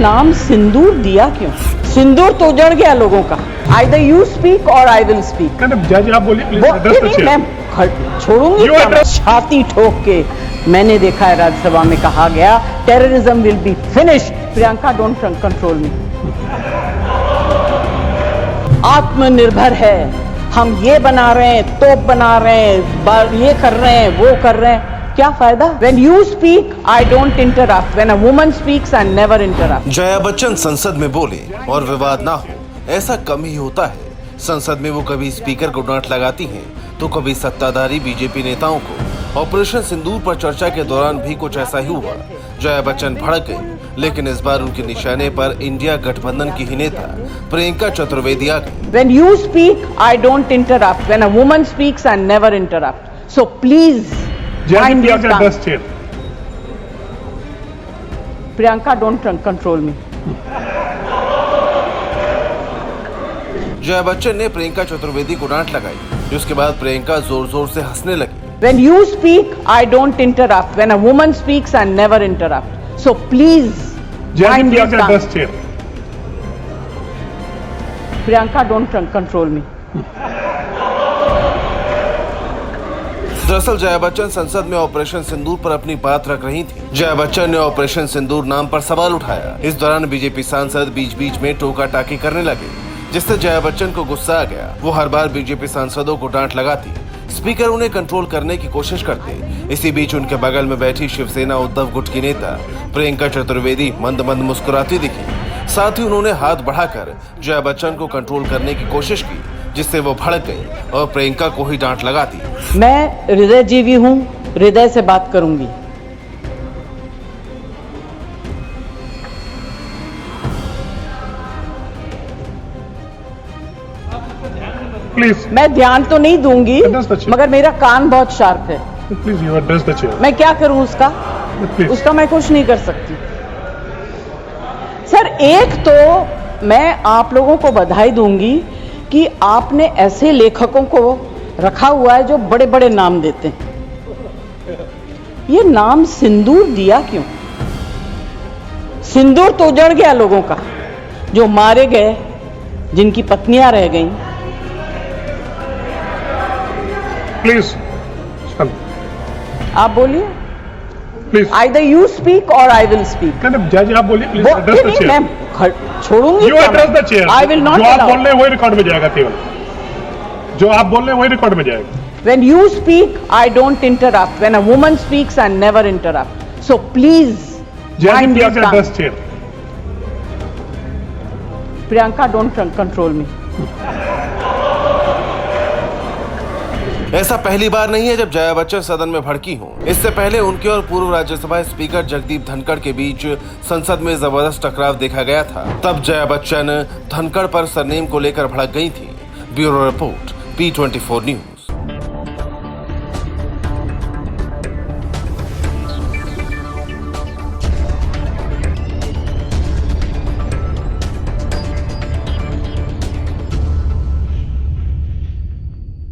नाम सिंदूर दिया क्यों? सिंदूर तो उजड़ गया लोगों का। Either you speak or I will speak. जज आप बोलिए प्लीज एड्रेस द चेयर। मैं छोड़ूंगी क्या? छाती ठोक के मैंने देखा है राज्यसभा में कहा गया terrorism will be finished. Priyanka don't control me. आत्मनिर्भर है, हम ये बना रहे हैं, तोप बना रहे हैं, ये कर रहे हैं, वो कर रहे हैं, क्या फायदा? When you speak, I don't interrupt. When a woman speaks, I never interrupt. Jaya Bachchan संसद में बोले और विवाद ना हो, ऐसा कम ही होता है। संसद में वो कभी स्पीकर को डांट लगाती हैं, तो कभी सत्ताधारी बीजेपी नेताओं को। ऑपरेशन सिंदूर पर चर्चा के दौरान भी कुछ ऐसा ही हुआ। जया बच्चन भड़क गई, लेकिन इस बार उनके निशाने पर इंडिया गठबंधन की ही नेता प्रियंका चतुर्वेदी आ गई। When you speak, I don't interrupt. When a woman speaks, I never interrupt. So please. Priyanka don't control me. Jaya Bachchan ने प्रियंका चतुर्वेदी को डांट लगाई, जिसके बाद प्रियंका जोर जोर से हंसने लगी। When you speak, I don't interrupt. When a woman speaks, I never interrupt. So please. Priyanka don't control me. दरअसल जया बच्चन संसद में ऑपरेशन सिंदूर पर अपनी बात रख रही थी। जया बच्चन ने ऑपरेशन सिंदूर नाम पर सवाल उठाया। इस दौरान बीजेपी सांसद बीच बीच में टोका टाकी करने लगे, जिससे जया बच्चन को गुस्सा आ गया। वो हर बार बीजेपी सांसदों को डांट लगाती, स्पीकर उन्हें कंट्रोल करने की कोशिश करते। इसी बीच उनके बगल में बैठी शिवसेना उद्धव गुट की नेता प्रियंका चतुर्वेदी मंद मंद मुस्कुराती दिखी। साथ ही उन्होंने हाथ बढ़ाकर जया बच्चन को कंट्रोल करने की कोशिश की, जिससे वो भड़क गई और प्रियंका को ही डांट लगाती। मैं हृदय जीवी हूं, हृदय से बात करूंगी। प्लीज मैं ध्यान तो नहीं दूंगी, मगर मेरा कान बहुत शार्प है। Please you address the chair. मैं क्या करूं उसका मैं कुछ नहीं कर सकती। सर, एक तो मैं आप लोगों को बधाई दूंगी कि आपने ऐसे लेखकों को रखा हुआ है जो बड़े बड़े नाम देते हैं। ये नाम सिंदूर दिया क्यों? सिंदूर तो उजड़ गया लोगों का, जो मारे गए, जिनकी पत्नियां रह गईं। प्लीज आप बोलिए। Please Either you speak or I will speak. जज आप बोलिए प्लीज एड्रेस द चेयर। मैं छोड़ूंगी you address the chair. I will not जो आप allow. बोल रहे हैं वही रिकॉर्ड में जाएगा। केवल जो आप बोल रहे हैं वही रिकॉर्ड में जाएगा। When you speak, I don't interrupt. When a woman speaks, I never interrupt. So please. mind your tongue. Address chair. Priyanka don't control me. ऐसा पहली बार नहीं है जब जया बच्चन सदन में भड़की हों। इससे पहले उनके और पूर्व राज्यसभा स्पीकर जगदीप धनखड़ के बीच संसद में जबरदस्त टकराव देखा गया था। तब जया बच्चन धनखड़ पर सरनेम को लेकर भड़क गई थी। Bureau report, P24 news.